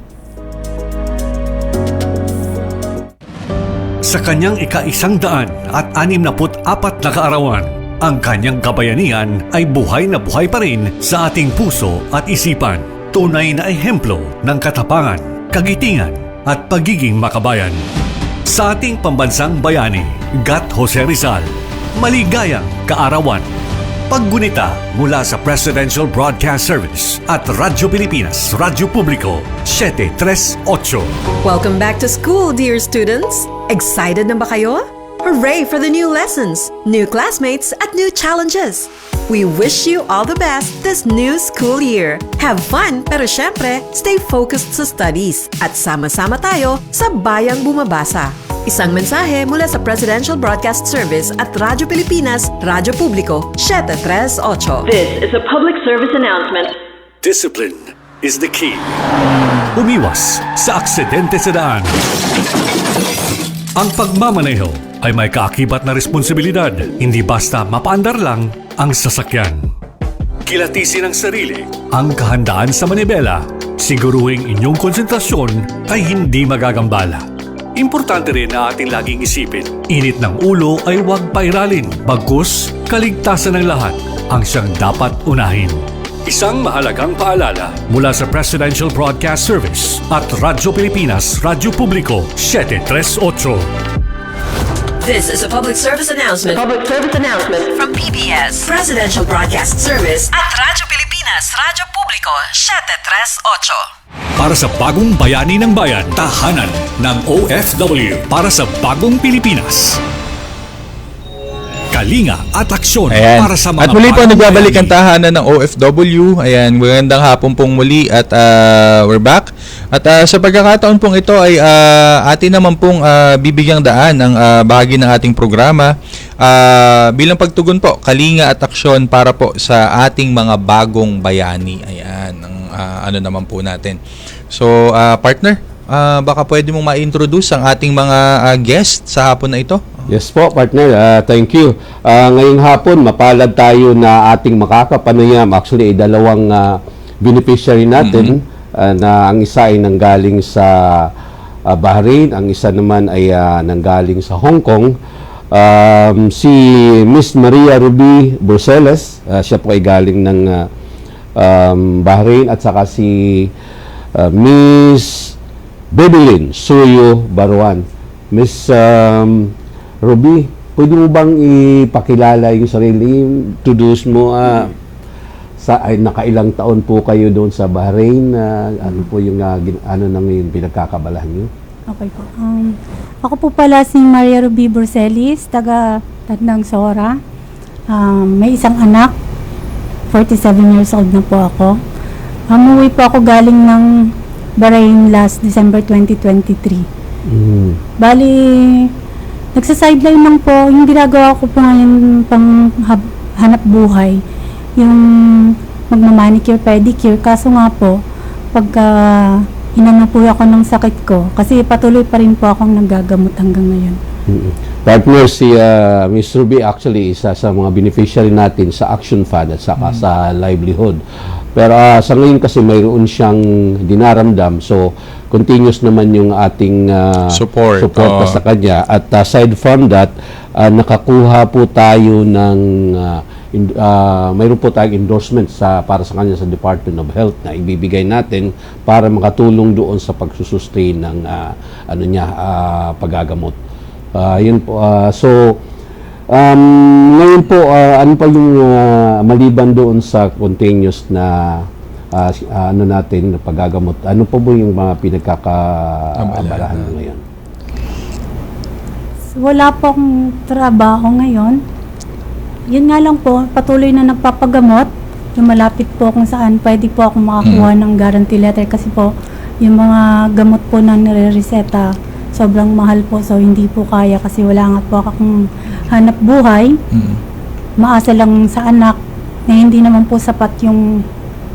Sa kanyang ika-164 na kaarawan, ang kanyang kabayanihan ay buhay na buhay pa rin sa ating puso at isipan. Tunay na ehemplo ng katapangan, kagitingan at pagiging makabayan. Sa ating pambansang bayani, Gat Jose Rizal, maligayang kaarawan. paggunita mula sa Presidential Broadcast Service at Radyo Pilipinas, Radyo Publiko, 738. Welcome back to school, dear students! Excited na ba kayo? Hooray for the new lessons, new classmates, at new challenges! We wish you all the best this new school year. Have fun, pero syempre, stay focused sa studies at sama-sama tayo sa Bayang Bumabasa. Isang mensahe mula sa Presidential Broadcast Service at Radyo Pilipinas, Radyo Publiko, 738. This is a public service announcement. Discipline is the key. Umiwas sa aksidente sa daan. Ang pagmamaneho ay may kaakibat na responsibilidad, hindi basta mapaandar lang ang sasakyan. Kilatisin ang sarili, ang kahandaan sa manibela, siguruhing inyong konsentrasyon ay hindi magagambala. Importante rin na ating laging isipin, init ng ulo ay huwag pairalin, bagkus kaligtasan ng lahat ang siyang dapat unahin. Isang mahalagang paalala mula sa Presidential Broadcast Service at Radyo Pilipinas, Radyo Publiko, 738. This is a public service announcement. Public service announcement. From PBS, Presidential Broadcast Service at Radyo Pilipinas, Radyo Publiko, 738. Para sa bagong bayani ng bayan, tahanan ng OFW para sa bagong Pilipinas. Kalinga at aksyon para sa mga at muli po bagong nagbabalik ang bayani. tahanan ng OFW. Ayan, magandang hapon pong muli at we're back. At sa pagkakataon pong ito ay atin naman pong bibigyang daan ang bahagi ng ating programa bilang pagtugon po, kalinga at aksyon para po sa ating mga bagong bayani. Ayan, ang ano naman po natin. So, partner, baka pwede mong ma-introduce ang ating mga guest sa hapon na ito? Yes po, partner. Thank you. Ngayong hapon, mapalad tayo na ating makakapanayam. Actually, dalawang beneficiary natin na ang isa ay nanggaling sa Bahrain, ang isa naman ay nanggaling sa Hong Kong. Si Miss Maria Ruby Bruselas, siya po ay galing ng Bahrain, at saka si Miss Bebelin Suyo Baruan. Miss Ruby, pwede mo bang ipakilala yung sarili? Introduce mo, nakailang taon po kayo doon sa Bahrain? Ano po yung ano nang yung pinagkakabalahan niyo? Okay po. Ako po pala si Maria Ruby Bruselis, taga Tandang Sora. May isang anak, 47 years old na po ako. Umuwi po ako galing ng Bahrain last December 2023. Bali, nagsa-sideline lang po. Yung ginagawa ko po ngayon pang hanap buhay, yung magmamanicure, pedicure. Kaso nga po, pagka inano po ako ng sakit ko, kasi patuloy pa rin po akong nagagamot hanggang ngayon. Partner, si Miss Ruby actually isa sa mga beneficiary natin sa Action Fund at saka sa livelihood. Pero sa ngayon kasi mayroon siyang dinaramdam, so continuous naman yung ating support sa kanya. At aside from that, nakakuha po tayo ng mayroon po tayong endorsement para sa kanya sa Department of Health na ibibigay natin para makatulong doon sa pagsusustain ng paggagamot. Yun po. Ngayon po, ano pa yung maliban doon sa continuous na natin paggagamot? Ano po yung mga pinagkakaabalahan ngayon? Wala pong trabaho ngayon. Yun nga lang po, patuloy na nagpapagamot. Yung malapit po kung saan pwede po ako makakuha ng guarantee letter kasi po yung mga gamot po na nire-reseta sobrang mahal po, so hindi po kaya kasi wala nga po akong hanap buhay. Maasa lang sa anak na hindi naman po sapat yung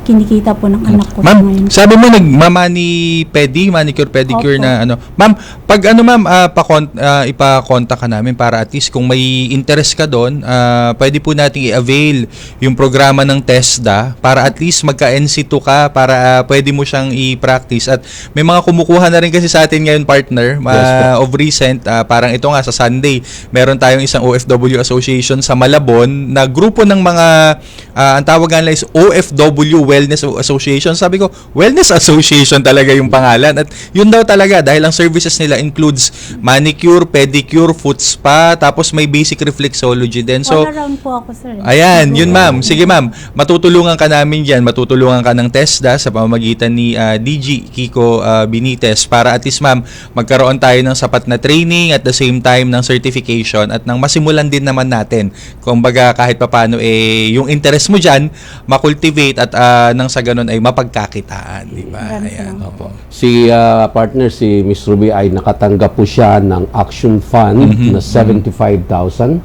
kinikita po ng anak ko. Ma'am, sabi mo manicure, pedicure. Opo. Na ano. Ma'am, pag ipa-contact ka namin para at least kung may interest ka doon, pwede po nating i-avail yung programa ng TESDA para at least magka-NC2 ka para pwede mo siyang i-practice. At may mga kumukuha na rin kasi sa atin ngayon, partner, of recent, parang ito nga sa Sunday, meron tayong isang OFW Association sa Malabon na grupo ng mga ang tawag nga nila is OFW Wellness Association. Sabi ko, Wellness Association talaga yung pangalan. At yun daw talaga, dahil ang services nila includes manicure, pedicure, foot spa, tapos may basic reflexology din. So, all around po ako, sir. ayan, yun ma'am. Sige ma'am, matutulungan ka namin dyan. Matutulungan ka ng TESDA sa pamamagitan ni DG Kiko Benitez para at least ma'am, magkaroon tayo ng sapat na training at the same time ng certification at nang masimulan din naman natin. Kumbaga kahit papano yung interest mo dyan, makultivate at nang sa ganun ay mapagkakitaan, di ba? Ayan. Opo. Si partner, si Miss Ruby ay nakatanggap po siya ng Action Fund na 75,000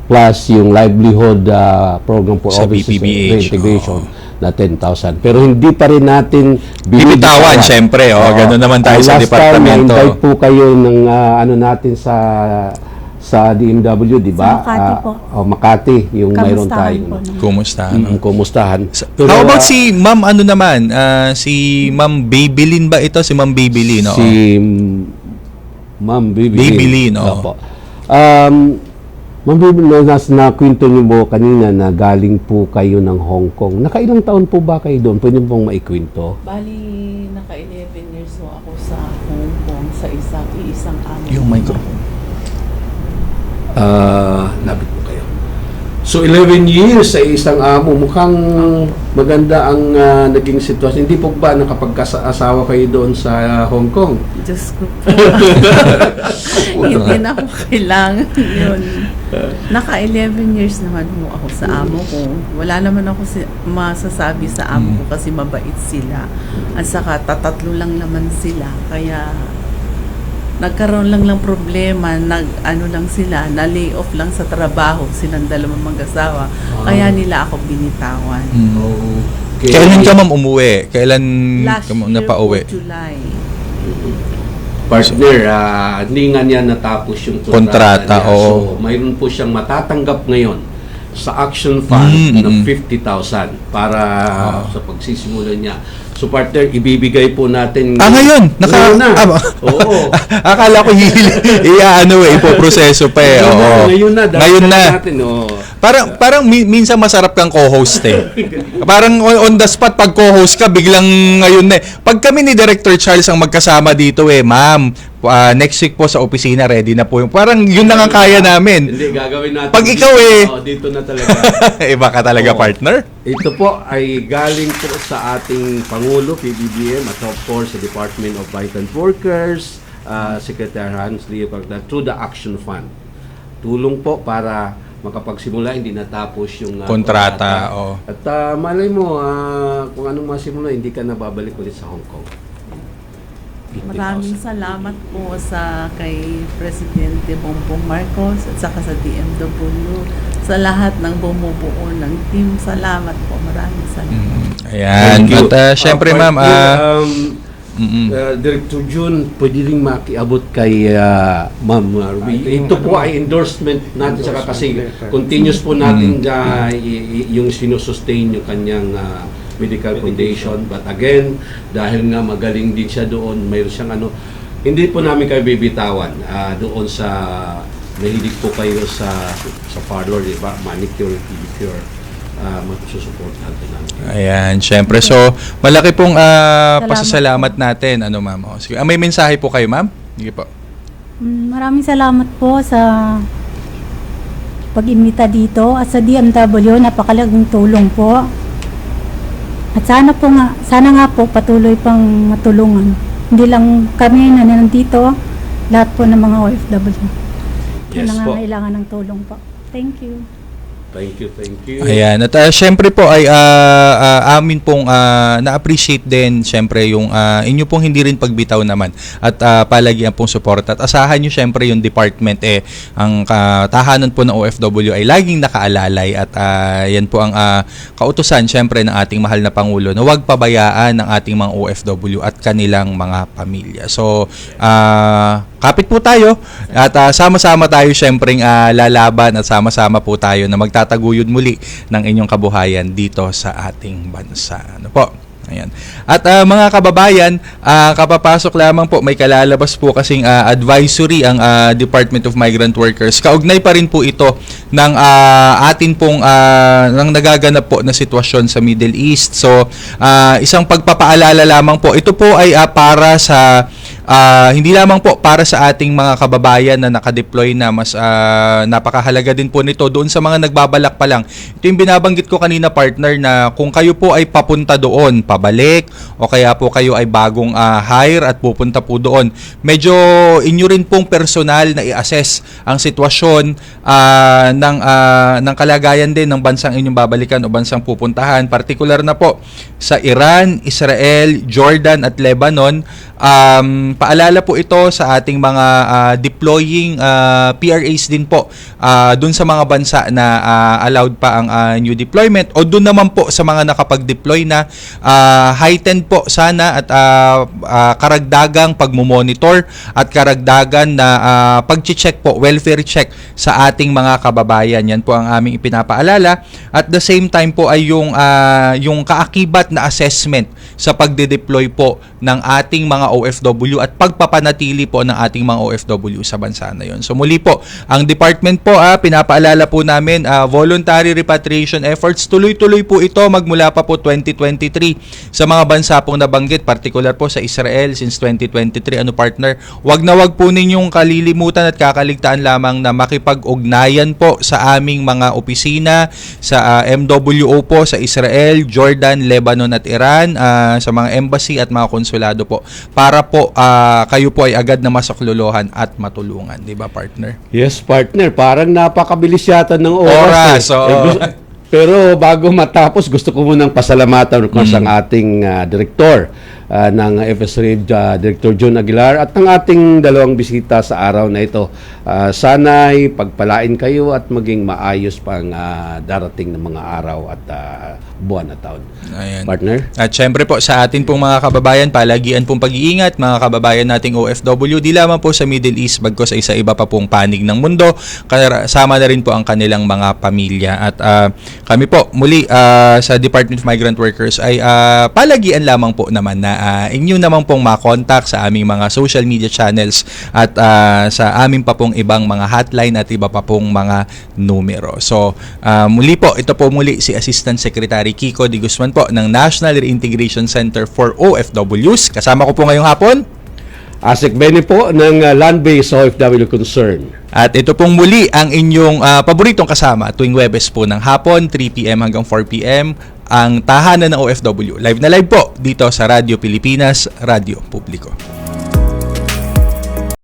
plus yung livelihood program for Sa offices BPBH, reintegration na 10,000. Pero hindi pa rin natin Bibitawan, syempre. Ganun naman tayo sa departamento. Last time, invite po kayo ng natin sa DMW, di ba? Sa Makati po. Makati, yung mayroon Kamustahan tayong po, no? Kumustahan. kumustahan. How about si Ma'am ano naman? Si Ma'am Babylin ba ito? Si Ma'am Babylin, no? Si Ma'am Babylin, oo. Opo. Ma'am Babylin, nakwento niyo po kanina na galing po kayo ng Hong Kong. Nakailang taon po ba kayo doon? Pwede pong maikwento? Bali, naka-11 years po ako sa Hong Kong sa isang amo. Yung microphone. Lapit po kayo. So, 11 years sa isang amo. Mukhang maganda ang naging sitwasyon. Hindi po ba nakapagkaasawa kayo doon sa Hong Kong? Diyos ko po. Hindi na po kailangan yun. Naka-11 years naman po ako sa amo ko. Wala naman ako masasabi sa amo ko kasi mabait sila. At saka tatatlo lang naman sila. Kaya nagkaroon lang problema, lang sila, na-lay off lang sa trabaho, silang dalawang mag-asawa. Kaya nila ako binitawan. Okay. Kailan ka ma'am umuwi? Kailan Last ka year napauwi? po, July. Partner, hindi nga niya natapos yung Kontrata, niya. oo. So, mayroon po siyang matatanggap ngayon sa Action Fund ng 50,000 para sa pagsisimula niya. So partner, ibibigay po natin ngayon! Ngayon na. Oo. Akala ko ipoproseso pa eh. Ngayon na. Ngayon na. Natin, Parang minsan masarap kang co-host eh. Parang on the spot pag co-host ka, biglang ngayon na eh. Pag kami ni Director Charles ang magkasama dito ma'am, next week po sa opisina, ready na po yung. Parang yun lang ang kaya namin. Hindi, gagawin natin. Pag ikaw dito na talaga. Iba ka talaga, partner. Ito po ay galing po sa ating Pangulo, PBBM, at of course sa Department of Migrant Workers, Secretary Hans Leo Pagda, through the Action Fund. Tulong po para makapagsimula, hindi natapos yung kontrata. At malay mo, kung anong masimula, hindi ka nababalik ulit sa Hong Kong. Maraming salamat po kay Presidente Bongbong Marcos at saka sa DMW, sa lahat ng bumubuo ng team. Salamat po. Maraming salamat. Ayan. At syempre ma'am, Director June, pwede rin makiabot kay Ma'am Ruby. Ito po ay endorsement natin saka kasi continuous po natin yung sinusustain yung kanyang medical foundation. But again, dahil nga magaling din siya doon, mayroon siyang hindi po namin kayo bibitawan doon sa mahilig po kayo sa parlor, di ba? Manicure, pedicure. Magsusuportahan din namin. Ayan, syempre. So, malaki pong pasasalamat natin. Ma'am? Sige. May mensahe po kayo, ma'am? Sige po. Maraming salamat po sa pag-imbita dito at sa DMW, napakalaking tulong po. At sana nga po patuloy pang matulungan. Hindi lang kami na nandito, lahat po ng mga OFW. Yes po. Nangangailangan ng tulong po. Thank you. Thank you. Ayan. At syempre po ay amin pong na-appreciate din syempre yung inyo pong hindi rin pagbitaw naman at palagian pong support. At asahan nyo syempre yung department ang tahanan po ng OFW ay laging nakaalalay at yan po ang kautusan syempre ng ating mahal na Pangulo na huwag pabayaan ng ating mga OFW at kanilang mga pamilya. So, kapit po tayo at sama-sama tayo syempreng lalaban at sama-sama po tayo na magtataguyod muli ng inyong kabuhayan dito sa ating bansa. Ano po? Ayan. At mga kababayan, kapapasok lamang po, may kalalabas po kasing advisory ang Department of Migrant Workers. Kaugnay pa rin po ito ng atin pong ng nagaganap po na sitwasyon sa Middle East. So, isang pagpapaalala lamang po. Ito po ay para sa hindi lamang po para sa ating mga kababayan na nakadeploy na, mas napakahalaga din po nito doon sa mga nagbabalak pa lang. Ito yung binabanggit ko kanina, partner, na kung kayo po ay papunta doon, pabalik, o kaya po kayo ay bagong hire at pupunta po doon, medyo inyo rin pong personal na i-assess ang sitwasyon ng kalagayan din ng bansang inyong babalikan o bansang pupuntahan. Particular na po sa Iran, Israel, Jordan at Lebanon. Paalala po ito sa ating mga deploying PRAs din po dun sa mga bansa na allowed pa ang new deployment, o dun naman po sa mga nakapag-deploy na heightened po sana at karagdagang pagmumonitor at karagdagan na pag-check po, welfare check sa ating mga kababayan. Yan po ang aming ipinapaalala. At the same time po ay yung kaakibat na assessment sa pagde-deploy po ng ating mga OFW at pagpapanatili po ng ating mga OFW sa bansa na yon. So muli po, ang department po, pinapaalala po namin, voluntary repatriation efforts, tuloy-tuloy po ito magmula pa po 2023 sa mga bansa pong nabanggit, particular po sa Israel since 2023. Partner, wag na wag po ninyong kalilimutan at kakaligtaan lamang na makipag-ugnayan po sa aming mga opisina sa MWO po sa Israel, Jordan, Lebanon at Iran, sa mga embassy at mga konsulado po, para po kayo po ay agad na masaklolohan at matulungan, di ba, partner? Yes, partner, parang napakabilis yata ng oras. Pero bago matapos, gusto ko munang pasalamatan ang ating direktor ng FSRAVE, Director June Aguilar, at ng ating dalawang bisita sa araw na ito. Sana'y pagpalain kayo at maging maayos pang darating ng mga araw at buwan at taon. Ayan. Partner? At syempre po sa atin pong mga kababayan, palagian pong pag-iingat, mga kababayan nating OFW, di lamang po sa Middle East, bagkos sa iba pa pong panig ng mundo, kasama na rin po ang kanilang mga pamilya. At kami po muli sa Department of Migrant Workers ay palagian lamang po naman na inyo naman pong makontak sa aming mga social media channels at sa aming pa pong ibang mga hotline at iba pa pong mga numero. So muli po, ito po muli si Assistant Secretary Kiko de Guzman po ng National Reintegration Center for OFWs. Kasama ko po ngayong hapon Asik Benny po ng Land-Based OFW Concern. At ito pong muli ang inyong paboritong kasama tuwing Webes po ng hapon, 3 p.m. hanggang 4 p.m. ang tahanan ng OFW. Live na live po dito sa Radyo Pilipinas, Radyo Publiko.